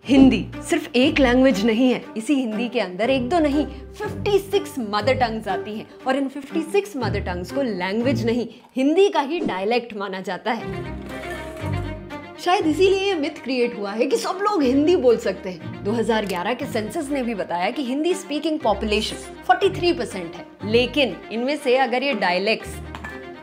हिंदी सिर्फ एक लैंग्वेज नहीं है। इसी हिंदी के अंदर एक दो नहीं 56 मदर टंग्स आती हैं और इन 56 मदर टंग्स को लैंग्वेज नहीं हिंदी का ही डायलेक्ट माना जाता है। शायद इसीलिए ये मिथ क्रिएट हुआ है कि सब लोग हिंदी बोल सकते हैं। 2011 के सेंसस ने भी बताया कि हिंदी स्पीकिंग पॉपुलेशन 43% है, लेकिन इनमें से अगर ये डायलेक्ट्स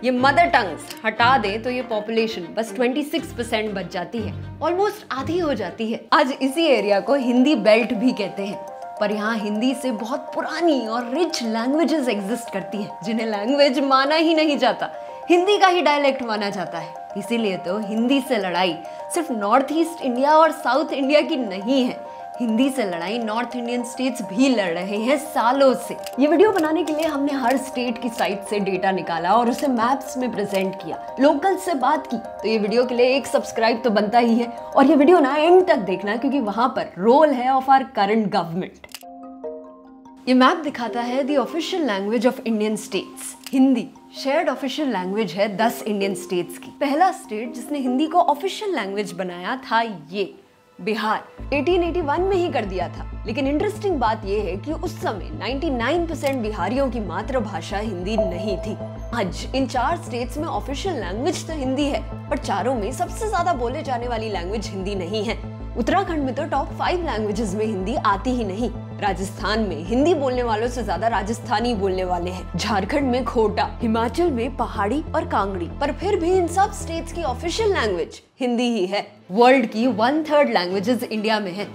ये मदर टंग्स हटा दे तो ये पॉपुलेशन बस 26% बच जाती है, ऑलमोस्ट आधी हो जाती है। आज इसी एरिया को हिंदी बेल्ट भी कहते हैं, पर यहाँ हिंदी से बहुत पुरानी और रिच लैंग्वेजेस एग्जिस्ट करती हैं जिन्हें लैंग्वेज माना ही नहीं जाता, हिंदी का ही डायलेक्ट माना जाता है। इसीलिए तो हिंदी से लड़ाई सिर्फ नॉर्थ ईस्ट इंडिया और साउथ इंडिया की नहीं है, हिंदी से लड़ाई नॉर्थ इंडियन स्टेट्स भी लड़ रहे हैं सालों से। ये वीडियो बनाने के लिए हमने हर स्टेट की साइट से डेटा निकाला और उसे मैप्स में प्रेजेंट किया, लोकल से बात की। तो ये वीडियो के लिए एक सब्सक्राइब तो बनता ही है और ये वीडियो ना एंड तक देखना, क्योंकि वहां पर रोल है ऑफ आवर करंट गवर्नमेंट। ये मैप दिखाता है the official language of Indian states. Hindi shared official language है 10 इंडियन स्टेट्स की। पहला स्टेट जिसने हिंदी को ऑफिशियल लैंग्वेज बनाया था ये बिहार, 1881 में ही कर दिया था। लेकिन इंटरेस्टिंग बात यह है कि उस समय 99% बिहारियों की मातृभाषा हिंदी नहीं थी। आज इन 4 स्टेट्स में ऑफिशियल लैंग्वेज तो हिंदी है, पर चारों में सबसे ज्यादा बोले जाने वाली लैंग्वेज हिंदी नहीं है। उत्तराखंड में तो टॉप 5 लैंग्वेजेस में हिंदी आती ही नहीं। राजस्थान में हिंदी बोलने वालों से ज्यादा राजस्थानी बोलने वाले हैं। झारखंड में खोटा, हिमाचल में पहाड़ी और कांगड़ी, पर फिर भी इन सब स्टेट्स की ऑफिशियल लैंग्वेज हिंदी ही है। वर्ल्ड की 1/3 लैंग्वेजेस इंडिया में है,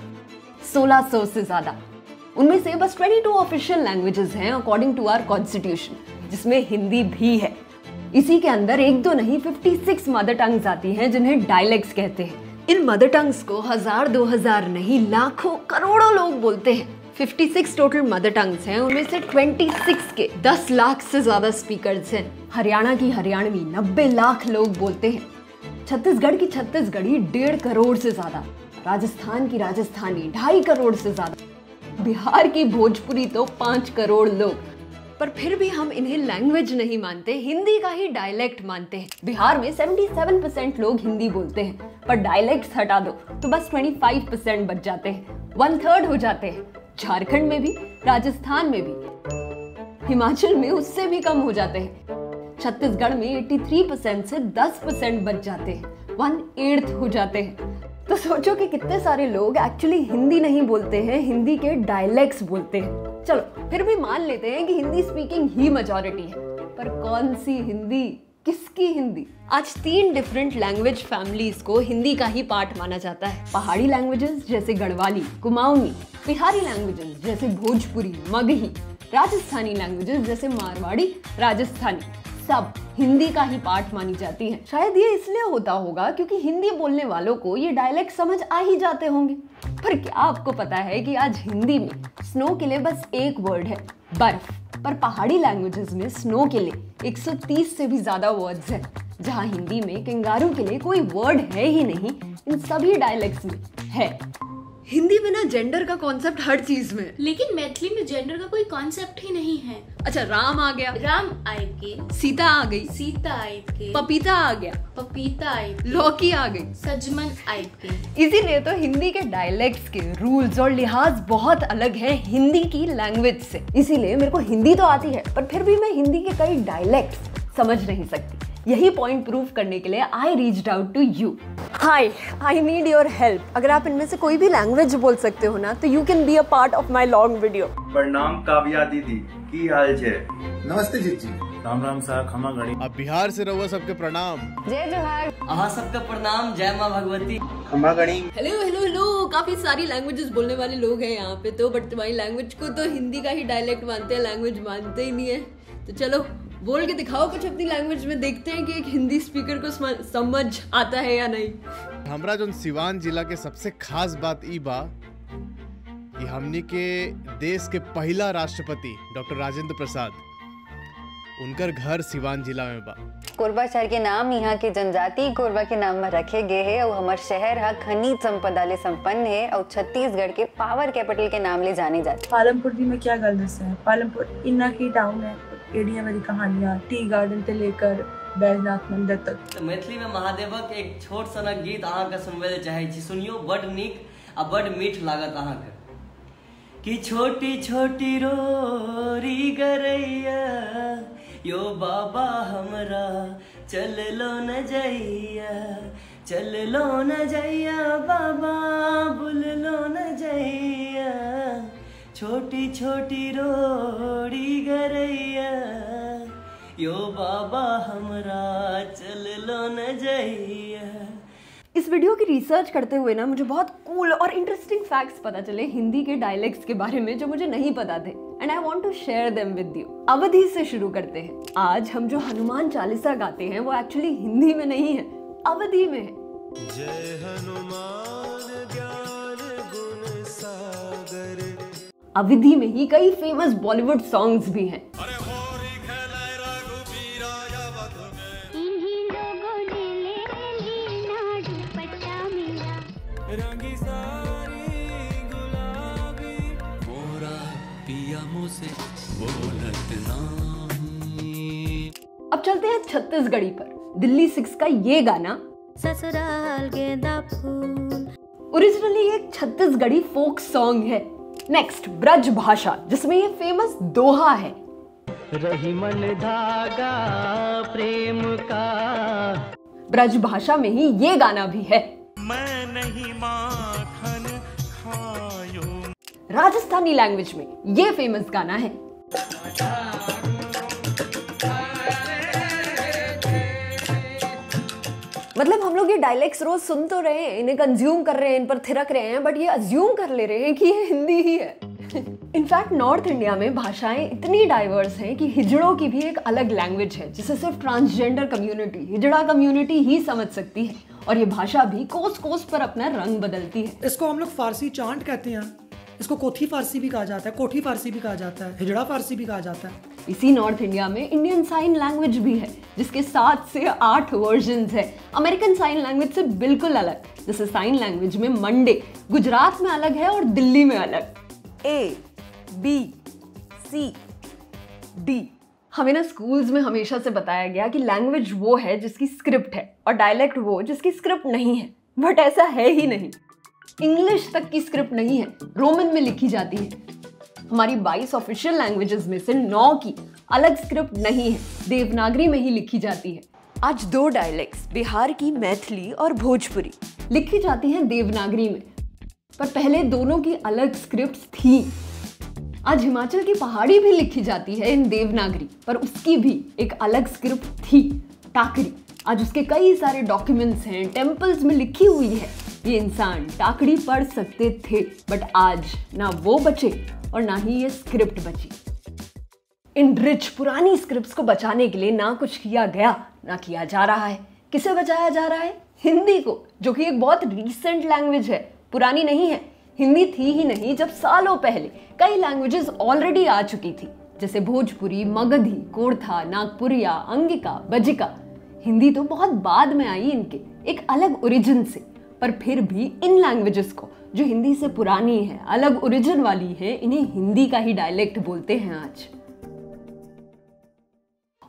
1600 से ज्यादा। उनमें से बस 22 ऑफिशियल लैंग्वेजेस हैं अकॉर्डिंग टू आवर कॉन्स्टिट्यूशन, जिसमें हिंदी भी है। इसी के अंदर एक दो नहीं 56 मदर टंग्स आती हैं जिन्हें डायलेक्ट्स कहते हैं। इन मदर टंग्स को 1000 2000 नहीं लाखों करोड़ों लोग बोलते हैं। 56 टोटल मदर टंग्स हैं, उनमें से 26 के 10 लाख से ज्यादा स्पीकर्स हैं। हरियाणा की हरियाणवी 90 लाख लोग बोलते हैं। छत्तीसगढ़ की छत्तीसगढ़ी 1.5 करोड़ से ज्यादा, राजस्थान की राजस्थानी 2.5 करोड़ से ज्यादा, बिहार की भोजपुरी तो 5 करोड़ लोग। पर फिर भी हम इन्हें लैंग्वेज नहीं मानते, हिंदी का ही डायलेक्ट मानते हैं। बिहार में 77% लोग हिंदी बोलते हैं, पर डायलेक्ट्स हटा दो तो बस 25% बच जाते हैं, 1/3 हो जाते हैं। झारखंड में भी, राजस्थान में भी, हिमाचल में उससे भी कम हो जाते हैं। छत्तीसगढ़ में 83% से 10% बच जाते हैं, 1/8 हो जाते हैं। तो सोचो कि कितने सारे लोग एक्चुअली हिंदी नहीं बोलते हैं, हिंदी के डायलेक्ट्स बोलते हैं। चलो फिर भी मान लेते हैं कि हिंदी स्पीकिंग ही मेजॉरिटी है, पर कौन सी हिंदी, किसकी हिंदी? आज 3 डिफरेंट लैंग्वेज फैमिलीज को हिंदी का ही पार्ट माना जाता है। पहाड़ी लैंग्वेजेस जैसे गढ़वाली, कुमाऊनी, बिहारी लैंग्वेजेस जैसे भोजपुरी, मगही, राजस्थानी लैंग्वेजेस जैसे मारवाड़ी, राजस्थानी, सब हिंदी का ही पार्ट मानी जाती है। शायद ये इसलिए होता होगा क्योंकि हिंदी बोलने वालों को ये डायलेक्ट समझ आ ही जाते होंगे। पर क्या आपको पता है कि आज हिंदी में स्नो के लिए बस एक वर्ड है, बर्फ, पर पहाड़ी लैंग्वेजेस में स्नो के लिए 130 से भी ज्यादा वर्ड्स हैं। जहां हिंदी में कंगारू के लिए कोई वर्ड है ही नहीं, इन सभी डायलेक्ट्स में है। हिंदी में ना जेंडर का कॉन्सेप्ट हर चीज में, लेकिन मैथिली में जेंडर का कोई कॉन्सेप्ट ही नहीं है। अच्छा, राम आ गया, राम आए के, सीता आ गई, सीता आए के, पपीता आ गया, पपीता आए के, लौकी आ गई, सजमन आए के। इसीलिए तो हिंदी के डायलेक्ट्स के रूल्स और लिहाज बहुत अलग हैं हिंदी की लैंग्वेज से। इसीलिए मेरे को हिंदी तो आती है, पर फिर भी मैं हिंदी के कई डायलेक्ट्स समझ नहीं सकती। यही पॉइंट प्रूव करने के लिए I reached out to you. Hi, I need your help. अगर आप इनमें से कोई भी लैंग्वेज बोल सकते हो ना, तो you can be a part of my long video. प्रणाम काव्या दीदी, की हाल छे? नमस्ते जीत जी। राम राम सा खमा गणी। अब बिहार से रहुआ सबके प्रणाम। जय जोहार। अहाँ सबका प्रणाम, जय माँ भगवती। खमा गणी। Hello hello hello. काफी सारी लैंग्वेजेस बोलने वाले लोग हैं यहाँ पे तो, बट तुम्हारी लैंग्वेज को तो हिंदी का ही डायलेक्ट मानते हैं, लैंग्वेज मानते ही नहीं है। तो चलो बोल के दिखाओ कुछ अपनी लैंग्वेज में, देखते हैं कि एक हिंदी स्पीकर को समझ आता है या नहीं। हमरा जो सिवान जिला के सबसे खास बात ई बा कि हमनी के देश के पहला राष्ट्रपति डॉक्टर राजेंद्र प्रसाद, उनकर घर सिवान जिला में बा। कोरबा शहर के नाम यहाँ के जनजाति कोरबा के नाम में रखे गए है और हमार शहर है खनिज संपदा ले संपन्न है और छत्तीसगढ़ के पावर कैपिटल के नाम ले जाने जाते। पालमपुर में क्या गल है, पालमपुर इन्ना की टाउन है, एडिया वाली कहानियाँ, टी गार्डन से लेकर बैजनाथ मंदिर तक। तो मैथिली में महादेवक एक छोट सनक गीत अहाँ के सुनबे चाहे छी, सुनियो, बड नीक आ बड़ मीठ लागत अहाँके कि छोटी छोटी रोरी गरैया यो बाबा हमरा चल लो न जैया, चल लो न जैया बाबा बुल लो न जैया, छोटी छोटी रोड़ी गरैया यो बाबा हमरा चल लो न जैया। इस वीडियो की रिसर्च करते हुए ना मुझे बहुत कूल और इंटरेस्टिंग फैक्ट्स पता चले हिंदी के डायलेक्ट्स के बारे में जो मुझे नहीं पता थे, and I want to share them with you. Awadhi से शुरू करते हैं। आज हम जो हनुमान चालीसा गाते हैं वो एक्चुअली हिंदी में नहीं है, अवधी में है। जय हनुमान ज्ञान गुण सागर। अवधी में ही कई फेमस बॉलीवुड सॉन्ग्स भी हैं। अब चलते हैं छत्तीसगढ़ी पर। दिल्ली 6 का ये गाना ससुराल गेंदा फूल ओरिजिनली एक छत्तीसगढ़ी फोक सॉन्ग है। नेक्स्ट ब्रज भाषा, जिसमें ये फेमस दोहा है, रही मन धागा प्रेम का। ब्रज भाषा में ही ये गाना भी है, मैं नहीं माखन खायो। राजस्थानी लैंग्वेज में ये फेमस गाना है, मतलब हम लोग ये डायलेक्ट्स रोज सुन तो रहे हैं, इन्हें कंज्यूम कर रहे हैं, इन पर थिरक रहे हैं, बट ये अज्यूम कर ले रहे हैं कि ये हिंदी ही है। इनफैक्ट नॉर्थ इंडिया में भाषाएं इतनी डाइवर्स हैं कि हिजड़ों की भी एक अलग लैंग्वेज है जिसे सिर्फ ट्रांसजेंडर कम्युनिटी, हिजड़ा कम्युनिटी ही समझ सकती है, और ये भाषा भी कोस कोस पर अपना रंग बदलती है। इसको हम लोग फारसी चांट कहते हैं, इसको कोठी फारसी भी कहा जाता है, कोठी फारसी भी कहा जाता है, हिजड़ा फारसी भी कहा जाता है। इसी नॉर्थ इंडिया में इंडियन साइन लैंग्वेज भी है, जिसके 7 से 8 वर्जन्स है, अमेरिकन साइन लैंग्वेज से बिल्कुल अलग। जैसे साइन लैंग्वेज में मंडे गुजरात में अलग है और दिल्ली में अलग। A, B, C, D। हमें ना स्कूल्स में हमेशा से बताया गया कि लैंग्वेज वो है जिसकी स्क्रिप्ट है और डायलेक्ट वो जिसकी स्क्रिप्ट नहीं है, बट ऐसा है ही नहीं। इंग्लिश तक की स्क्रिप्ट नहीं है, रोमन में लिखी जाती है। हमारी 22 ऑफिशियल लैंग्वेजेस में से 9 की अलग स्क्रिप्ट नहीं है, देवनागरी में ही लिखी जाती है। आज 2 डायलेक्ट्स, बिहार की मैथिली और भोजपुरी, लिखी जाती हैं देवनागरी में, पर पहले दोनों की अलग स्क्रिप्ट्स थी। आज हिमाचल की पहाड़ी भी लिखी जाती है इन देवनागरी, पर उसकी भी एक अलग स्क्रिप्ट थी, टाकरी। आज उसके कई सारे डॉक्यूमेंट्स हैं, टेम्पल्स में लिखी हुई है। ये इंसान टाकरी पढ़ सकते थे, बट आज ना वो बचे और ना ही ये स्क्रिप्ट बची। इन रिच पुरानी स्क्रिप्ट्स को बचाने के लिए ना कुछ किया गया ना किया जा रहा है। किसे बचाया जा रहा है? हिंदी को, जो कि एक बहुत रीसेंट लैंग्वेज है, पुरानी नहीं है। हिंदी थी ही नहीं जब सालों पहले कई लैंग्वेजेस ऑलरेडी आ चुकी थी, जैसे भोजपुरी, मगधी, कोरथा, नागपुरिया, अंगिका, बजिका। हिंदी तो बहुत बाद में आई इनके एक अलग ओरिजिन से, पर फिर भी इन लैंग्वेजेस को जो हिंदी से पुरानी है, अलग ओरिजिन वाली है, इन्हें हिंदी का ही डायलेक्ट बोलते हैं आज।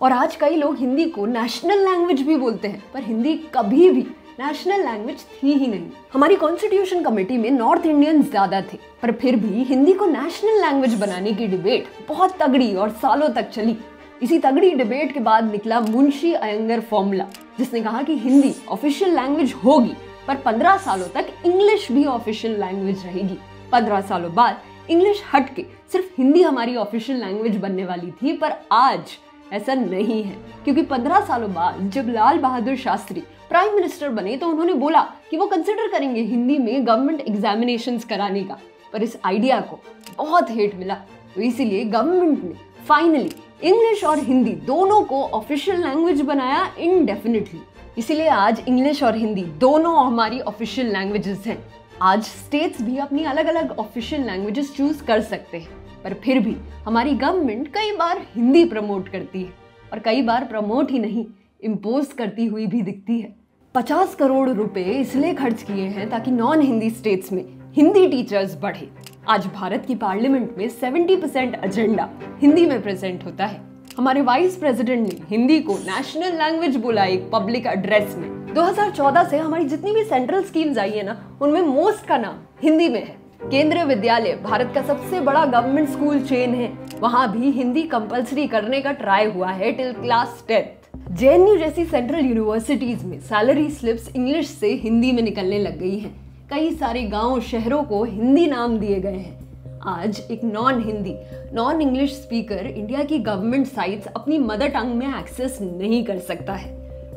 और आज कई लोग हिंदी को नेशनल लैंग्वेज भी बोलते हैं, पर हिंदी कभी भी नेशनल लैंग्वेज थी ही नहीं। हमारी कॉन्स्टिट्यूशन कमेटी में नॉर्थ इंडियंस ज्यादा थे, पर फिर भी हिंदी को नेशनल लैंग्वेज बनाने की डिबेट बहुत तगड़ी और सालों तक चली। इसी तगड़ी डिबेट के बाद निकला मुंशी अयंगर फॉर्मूला, जिसने कहा कि हिंदी ऑफिशियल लैंग्वेज होगी, पर 15 सालों तक इंग्लिश भी ऑफिशियल लैंग्वेज रहेगी। 15 सालों बाद इंग्लिश हट के सिर्फ हिंदी हमारी ऑफिशियल लैंग्वेज बनने वाली थी, पर आज ऐसा नहीं है, क्योंकि 15 सालों बाद जब लाल बहादुर शास्त्री प्राइम मिनिस्टर बने तो उन्होंने बोला कि वो कंसिडर करेंगे हिंदी में गवर्नमेंट एग्जामिनेशंस कराने का, पर इस आइडिया को बहुत हेट मिला, तो इसीलिए गवर्नमेंट ने फाइनली इंग्लिश और हिंदी दोनों को ऑफिशियल लैंग्वेज बनाया इंडेफिनिटली। इसीलिए आज इंग्लिश और हिंदी दोनों हमारी ऑफिशियल लैंग्वेजेस हैं। आज स्टेट्स भी अपनी अलग अलग ऑफिशियल लैंग्वेजेस चूज कर सकते हैं, पर फिर भी हमारी गवर्नमेंट कई बार हिंदी प्रमोट करती है, और कई बार प्रमोट ही नहीं, इम्पोज करती हुई भी दिखती है। 50 करोड़ रुपए इसलिए खर्च किए हैं ताकि नॉन हिंदी स्टेट्स में हिंदी टीचर्स बढ़े। आज भारत की पार्लियामेंट में 70% एजेंडा हिंदी में प्रेजेंट होता है। हमारे वाइस प्रेसिडेंट ने हिंदी को नेशनल लैंग्वेज बोला एक पब्लिक एड्रेस में, 2014 से हमारी जितनी भी सेंट्रल स्कीम्स आई है ना, उनमें मोस्ट का नाम हिंदी में है। केंद्रीय विद्यालय भारत का सबसे बड़ा गवर्नमेंट स्कूल चेन है, वहां भी हिंदी कंपलसरी करने का ट्राई हुआ है टिल क्लास 10th। जेएनयू जैसी सेंट्रल यूनिवर्सिटीज में सैलरी स्लिप्स इंग्लिश से हिंदी में निकलने लग गई हैं। कई सारे गांव शहरों को हिंदी नाम दिए गए हैं। आज एक नॉन इंग्लिश स्पीकर इंडिया की गवर्नमेंट साइट्स अपनी मदर टंग में एक्सेस नहीं कर सकता है,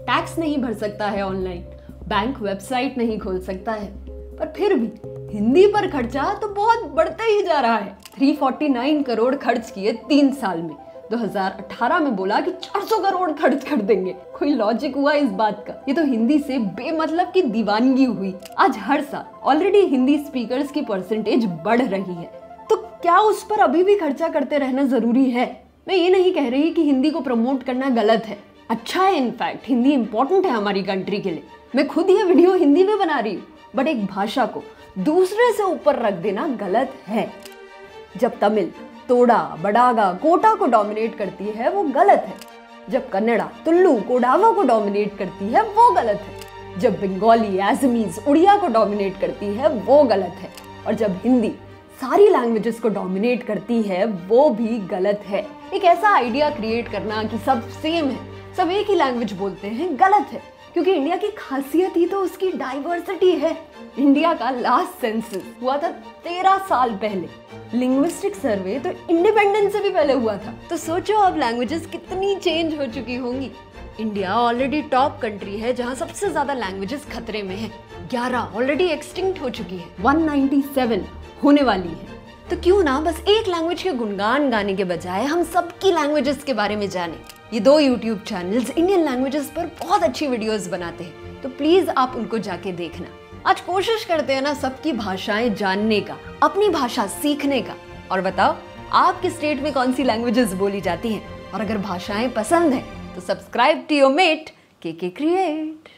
टैक्स नहीं भर सकता है ऑनलाइन, बैंक वेबसाइट नहीं खोल सकता है। पर फिर भी हिंदी पर खर्चा तो बहुत बढ़ता ही जा रहा है। 349 करोड़ खर्च किए 3 साल में। 2018 में बोला कि 400 करोड़ खर्च कर देंगे। कोई लॉजिक हुआ इस बात का? ये तो हिंदी से बेमतलब की दीवानगी हुई। आज हर साल ऑलरेडी हिंदी स्पीकर्स की परसेंटेज बढ़ रही है, तो क्या उस पर अभी भी खर्चा करते रहना जरूरी है? मैं ये नहीं कह रही कि हिंदी को प्रमोट करना गलत है, अच्छा है। इनफैक्ट हिंदी इंपॉर्टेंट है हमारी कंट्री के लिए। मैं खुद ये वीडियो हिंदी में बना रही हूँ, बट एक भाषा को दूसरे से ऊपर रख देना गलत है। जब तमिल तोड़ा, बडागा, कोटा को डोमिनेट करती है वो गलत है। जब कन्नड़ा तुल्लू, कोडावा को डोमिनेट करती है वो गलत है। जब बंगाली, एसमीज, उड़िया को डोमिनेट करती है वो गलत है। और जब हिंदी सारी लैंग्वेजेस को डोमिनेट करती है वो भी गलत है। एक ऐसा आइडिया क्रिएट करना कि सब सेम है, सब एक ही लैंग्वेज बोलते हैं, गलत है। क्योंकि इंडिया की खासियत ही तो उसकी डाइवर्सिटी है। इंडिया का लास्ट सेंसस हुआ था 13 साल पहले। लिंग्विस्टिक सर्वे तो इंडिपेंडेंस से भी पहले हुआ था। तो सोचो अब लैंग्वेजेस कितनी चेंज हो चुकी होंगी। इंडिया ऑलरेडी टॉप कंट्री है जहां सबसे ज्यादा लैंग्वेजेस खतरे में है। 11 ऑलरेडी एक्सटिंक्ट हो चुकी है, 197 होने वाली है। तो क्यों ना बस एक लैंग्वेज के गुणगान गाने के बजाय हम सबकी लैंग्वेजेस के बारे में जाने। ये 2 यूट्यूब चैनल्स इंडियन लैंग्वेजेस पर बहुत अच्छी वीडियोस बनाते हैं, तो प्लीज आप उनको जाके देखना। आज कोशिश करते हैं ना सबकी भाषाएं जानने का, अपनी भाषा सीखने का। और बताओ आपके स्टेट में कौन सी लैंग्वेजेस बोली जाती हैं? और अगर भाषाएं पसंद है तो subscribe to your mate KK create.